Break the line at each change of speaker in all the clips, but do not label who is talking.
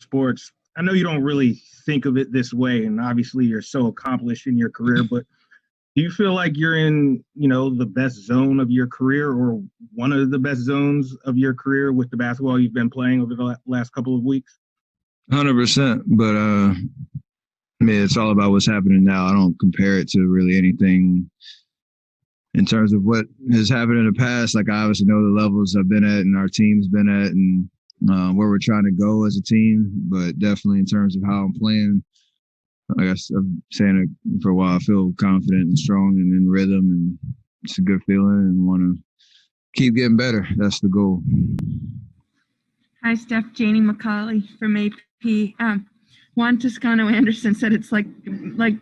sports, I know you don't really think of it this way, and obviously you're so accomplished in your career, but do you feel like you're in, the best zone of your career or one of the best zones of your career with the basketball you've been playing over the last couple of weeks?
100%. But, I mean, it's all about what's happening now. I don't compare it to really anything in terms of what has happened in the past. Like, I obviously know the levels I've been at and our team's been at and where we're trying to go as a team. But definitely in terms of how I'm playing, like I've saying it for a while, I feel confident and strong and in rhythm, and it's a good feeling and want to keep getting better. That's the goal.
Hi, Steph. Janie McCauley from AP. Juan Toscano Anderson said it's like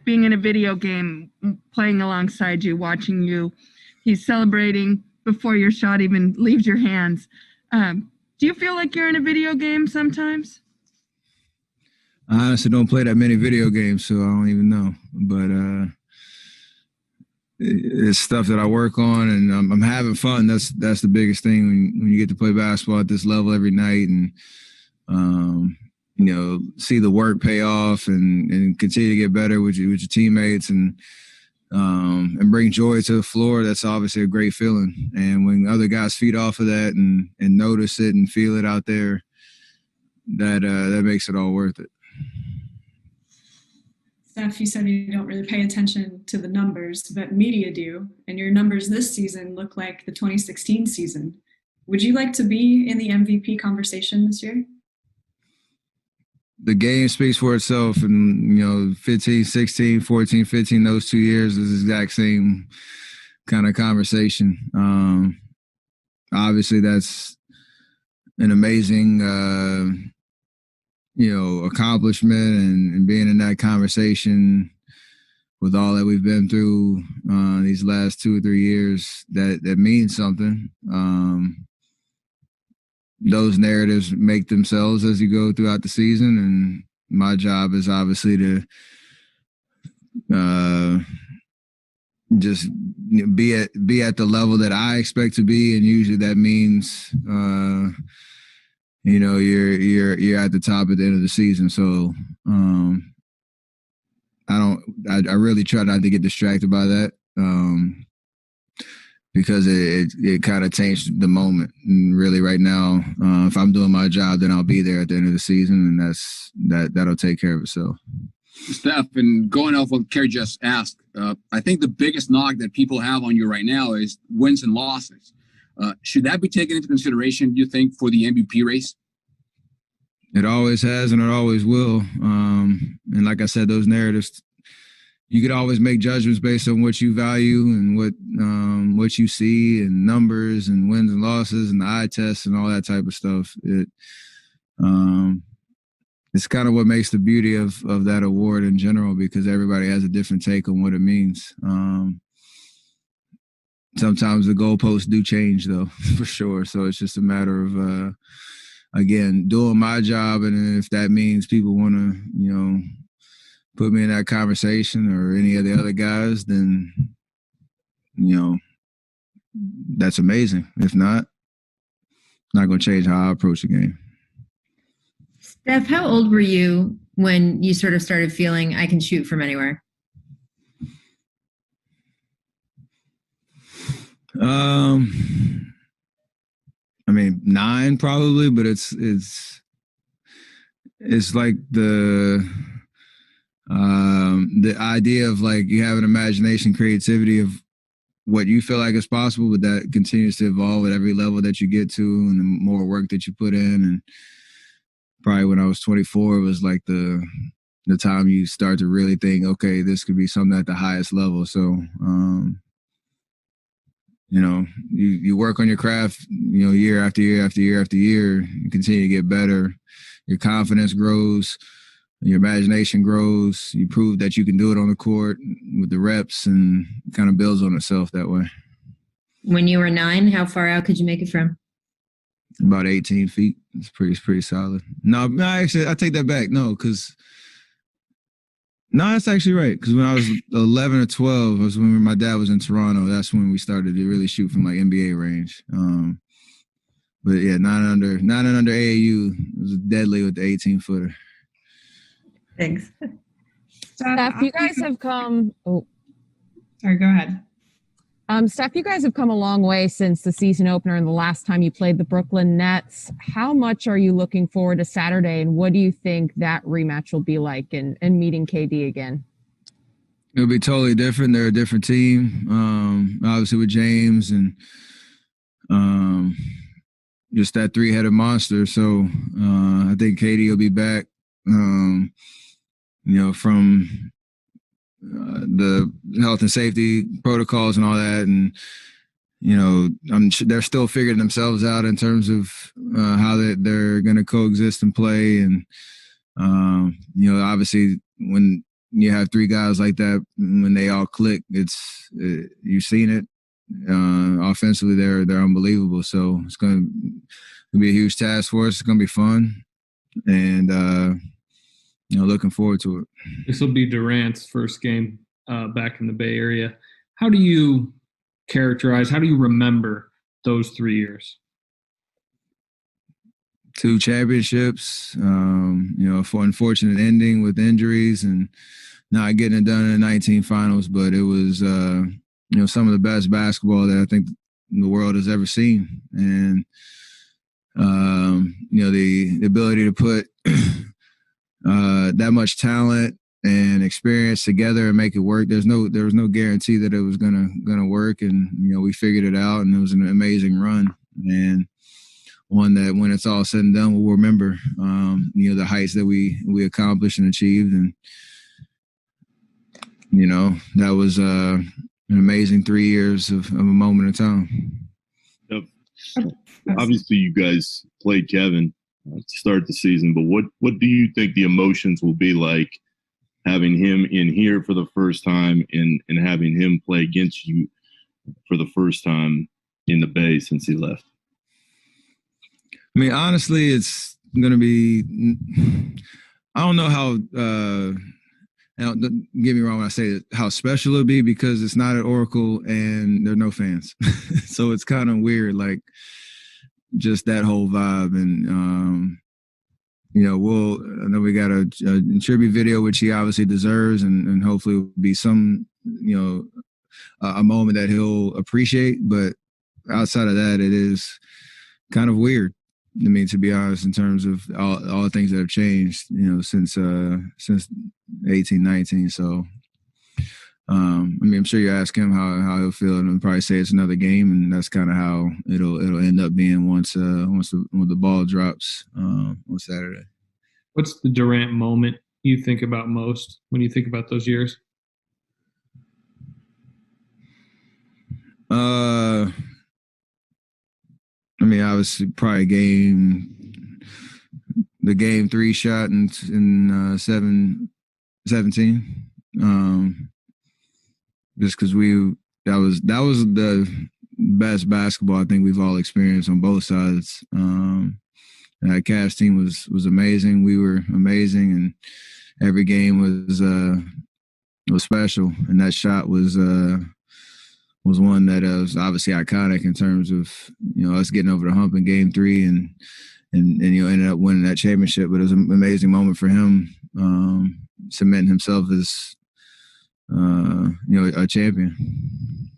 being in a video game, playing alongside you, watching you. He's celebrating before your shot even leaves your hands. Do you feel like you're in a video game sometimes?
I honestly don't play that many video games, so I don't even know. But it's stuff that I work on, and I'm having fun. That's the biggest thing when you get to play basketball at this level every night, and see the work pay off and continue to get better with your teammates and bring joy to the floor. That's obviously a great feeling. And when other guys feed off of that and notice it and feel it out there, that makes it all worth it.
Steph, you said you don't really pay attention to the numbers, but media do, and your numbers this season look like the 2016 season. Would you like to be in the MVP conversation this year?
The game speaks for itself, and 15, 16, 14, 15, those 2 years is the exact same kind of conversation. Obviously, that's an amazing accomplishment, and being in that conversation with all that we've been through these last 2 or 3 years, that means something. Those narratives make themselves as you go throughout the season, and my job is obviously to just be at the level that I expect to be, and usually that means you're at the top at the end of the season. So I really try not to get distracted by that. Because it kind of changed the moment. And really right now, if I'm doing my job, then I'll be there at the end of the season, and that'll take care of itself.
Steph, and going off what Kerry just asked, I think the biggest knock that people have on you right now is wins and losses. Should that be taken into consideration, do you think, for the MVP race?
It always has, and it always will. And like I said, those narratives, you could always make judgments based on what you value and what you see, and numbers and wins and losses and the eye test and all that type of stuff. It's kind of what makes the beauty of that award in general, because everybody has a different take on what it means. Sometimes the goalposts do change, though, for sure. So it's just a matter of, again, doing my job, and if that means people want to, put me in that conversation or any of the other guys, then, that's amazing. If not, not going to change how I approach the game.
Steph, how old were you when you sort of started feeling I can shoot from anywhere?
I mean, 9 probably, but it's like the idea of, like, you have an imagination, creativity of what you feel like is possible, but that continues to evolve at every level that you get to, and the more work that you put in. And probably when I was 24, it was like the time you start to really think, okay, this could be something at the highest level. So, you work on your craft, year after year after year after year, and continue to get better. Your confidence grows. Your imagination grows. You prove that you can do it on the court with the reps, and it kind of builds on itself that way.
When you were 9, how far out could you make it from?
About 18 feet. It's pretty solid. No, actually, I take that back. No, that's actually right. Because when I was 11 or 12, was when my dad was in Toronto. That's when we started to really shoot from like NBA range. But yeah, not under AAU. It was deadly with the 18-footer.
Thanks.
Steph, you guys have come. Oh,
Sorry, go ahead.
Steph, you guys have come a long way since the season opener and the last time you played the Brooklyn Nets. How much are you looking forward to Saturday, and what do you think that rematch will be like and meeting KD again?
It'll be totally different. They're a different team. Obviously with James and just that three-headed monster. So I think KD will be back. From the health and safety protocols and all that, and I'm sure they're still figuring themselves out in terms of how they're going to coexist and play. And obviously when you have three guys like that, when they all click, you've seen it. Offensively, they're unbelievable. So it's going to be a huge task for us. It's going to be fun, and looking forward to it.
This will be Durant's first game back in the Bay Area. How do you remember those 3 years?
2 championships, for unfortunate ending with injuries and not getting it done in the 19 finals, but it was, some of the best basketball that I think the world has ever seen. And, the ability to put that much talent and experience together and make it work. There was no guarantee that it was gonna work, and we figured it out, and it was an amazing run, and one that when it's all said and done, we'll remember. The heights that we accomplished and achieved, and that was an amazing 3 years of a moment in time.
Yep. Obviously, you guys played Kevin to start the season, but what do you think the emotions will be like having him in here for the first time and having him play against you for the first time in the Bay since he left?
I mean, honestly, it's going to be – I don't know how now, don't get me wrong when I say how special it'll be, because it's not at Oracle and there are no fans. So it's kind of weird, like just that whole vibe. And, I know we got a tribute video, which he obviously deserves, and hopefully will be some, a moment that he'll appreciate. But outside of that, it is kind of weird. I mean, to be honest, in terms of all the things that have changed, since 18-19. So, I'm sure you ask him how he'll feel, and he'll probably say it's another game, and that's kind of how it'll end up being once the ball drops on Saturday.
What's the Durant moment you think about most when you think about those years?
Obviously, probably the game 3 shot in 17. Just because that was the best basketball I think we've all experienced on both sides. That Cavs team was amazing. We were amazing, and every game was special. And that shot was one that was obviously iconic in terms of us getting over the hump in Game 3 and ended up winning that championship. But it was an amazing moment for him, cementing himself as a champion.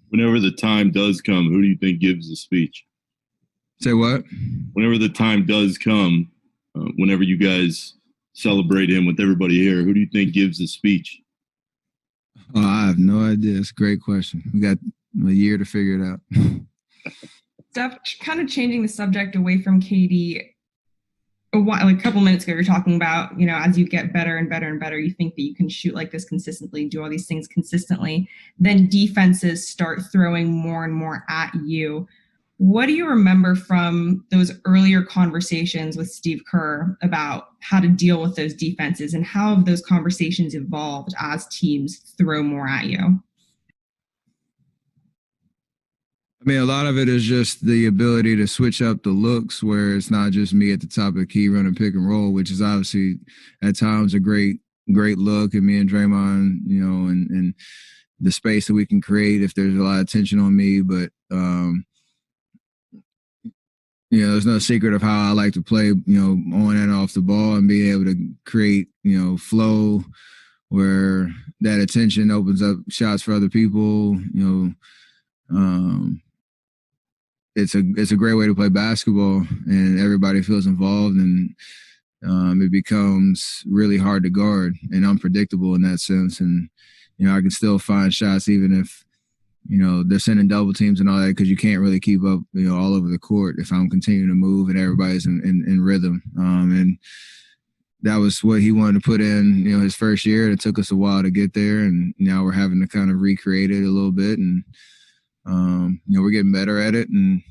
Whenever the time does come, who do you think gives the speech?
Say what?
Whenever the time does come, whenever you guys celebrate him with everybody here, who do you think gives the speech?
Oh, I have no idea. It's a great question. We got a year to figure it out.
Steph, kind of changing the subject away from KD. A couple minutes ago, you were talking about, as you get better and better and better, you think that you can shoot like this consistently, do all these things consistently. Then defenses start throwing more and more at you. What do you remember from those earlier conversations with Steve Kerr about how to deal with those defenses, and how have those conversations evolved as teams throw more at you?
A lot of it is just the ability to switch up the looks, where it's not just me at the top of the key running pick and roll, which is obviously at times a great look, and me and Draymond, and the space that we can create if there's a lot of tension on me. But, there's no secret of how I like to play, on and off the ball and being able to create, flow where that attention opens up shots for other people. It's a great way to play basketball, and everybody feels involved, and it becomes really hard to guard and unpredictable in that sense. And I can still find shots even if they're sending double teams and all that, because you can't really keep up all over the court if I'm continuing to move and everybody's in rhythm. And that was what he wanted to put in his first year. It took us a while to get there, and now we're having to kind of recreate it a little bit, and we're getting better at it. And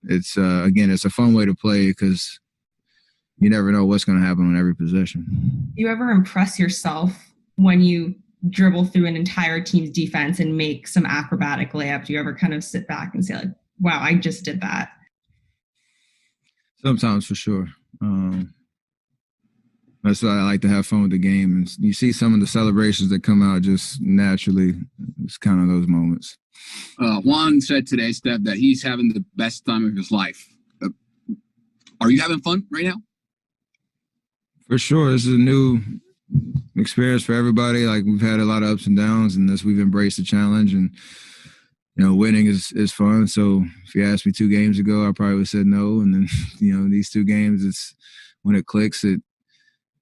it's it's a fun way to play because you never know what's going to happen on every possession.
Do you ever impress yourself when you dribble through an entire team's defense and make some acrobatic layup? Do you ever kind of sit back and say, like, wow, I just did that?
Sometimes, for sure. That's why I like to have fun with the game. And you see some of the celebrations that come out just naturally. It's kind of those moments.
Juan said today, Steph, that he's having the best time of his life. Are you having fun right now?
For sure. This is a new experience for everybody. Like, we've had a lot of ups and downs, and we've embraced the challenge, and winning is fun. So if you asked me 2 games ago, I probably would have said no. And then these 2 games, it's when it clicks,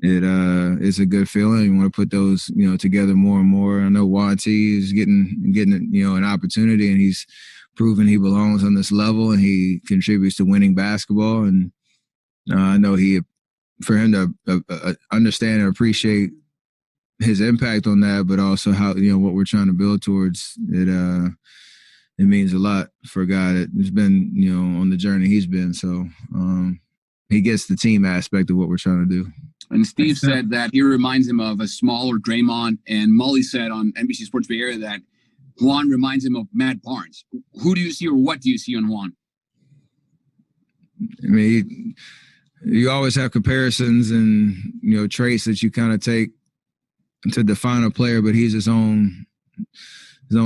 it's a good feeling. You want to put those together more and more. I know Juan T is getting an opportunity, and he's proven he belongs on this level, and he contributes to winning basketball. And I know for him to understand and appreciate his impact on that, but also how what we're trying to build towards it. It means a lot for a guy that's been on the journey he's been. So he gets the team aspect of what we're trying to do.
And Steve said that he reminds him of a smaller Draymond, and Mully said on NBC Sports Bay Area that Juan reminds him of Matt Barnes. Who do you see, or what do you see on Juan?
I mean, you always have comparisons and traits that you kind of take to define a player, but he's his own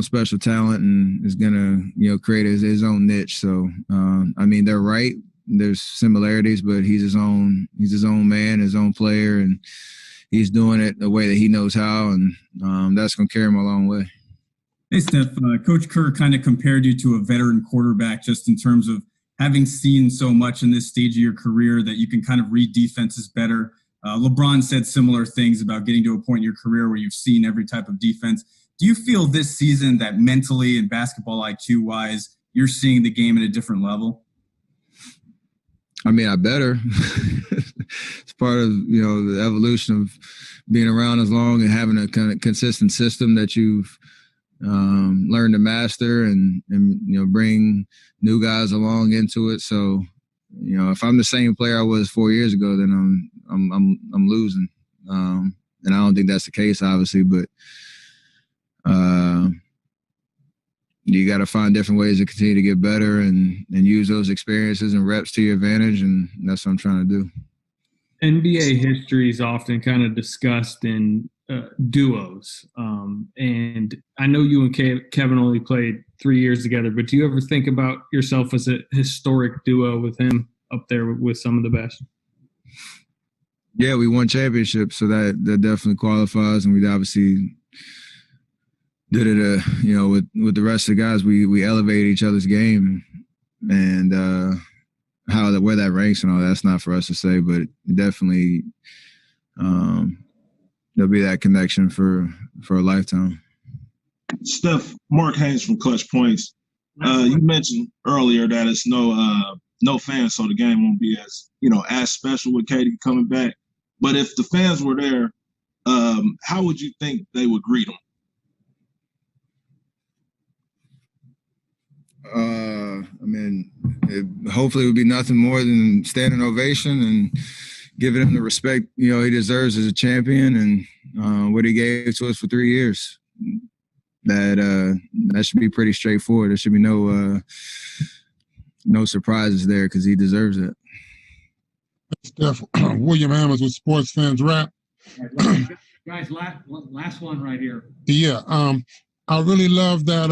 special talent, and is gonna create his own niche. So I mean, they're right. There's similarities, but he's his own man, his own player, and he's doing it the way that he knows how, and that's gonna carry him a long way.
Hey, Steph, Coach Kerr kind of compared you to a veteran quarterback, just in terms of having seen so much in this stage of your career that you can kind of read defenses better. LeBron said similar things about getting to a point in your career where you've seen every type of defense. Do you feel this season that mentally and basketball IQ-wise, you're seeing the game at a different level?
I mean, I better. It's part of, the evolution of being around as long and having a kind of consistent system that you've learned to master and bring new guys along into it. So, if I'm the same player I was 4 years ago, then I'm losing. And I don't think that's the case, obviously, but you got to find different ways to continue to get better and use those experiences and reps to your advantage, and that's what I'm trying to do.
NBA history is often kind of discussed in duos, and I know you and Kevin only played 3 years together, but do you ever think about yourself as a historic duo with him up there with some of the best?
Yeah, we won championships, so that definitely qualifies, and we obviously did it, with the rest of the guys. We elevated each other's game, and where that ranks and all that's not for us to say, but definitely there'll be that connection for a lifetime.
Steph, Mark Haynes from Clutch Points. You mentioned earlier that it's no fans, so the game won't be as special with Katie coming back. But if the fans were there, how would you think they would greet him?
Hopefully it would be nothing more than standing ovation and giving him the respect he deserves as a champion, and what he gave to us for 3 years. That should be pretty straightforward. There should be no surprises there, because he deserves it.
Steph, William Hammers with Sports Fans Rap.
Guys, last one right here.
Yeah, I really love that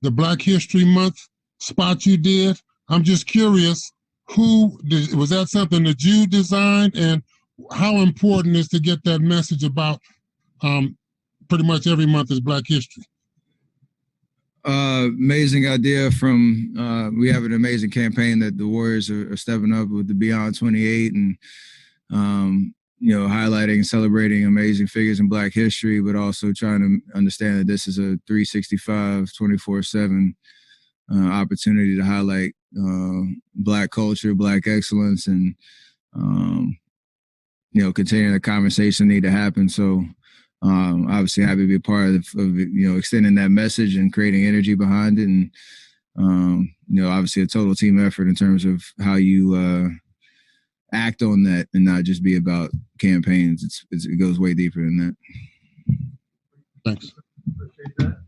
the Black History Month spot you did. I'm just curious, Was that something that you designed, and how important is to get that message about pretty much every month is Black History?
Amazing idea from we have an amazing campaign that the Warriors are stepping up with the Beyond 28 and highlighting and celebrating amazing figures in Black history, but also trying to understand that this is a 365 24/7 opportunity to highlight Black culture, Black excellence, and continuing the conversation need to happen. So obviously happy to be a part of extending that message and creating energy behind it. And, obviously a total team effort in terms of how you act on that and not just be about campaigns. It goes way deeper than that.
Thanks.
Appreciate that.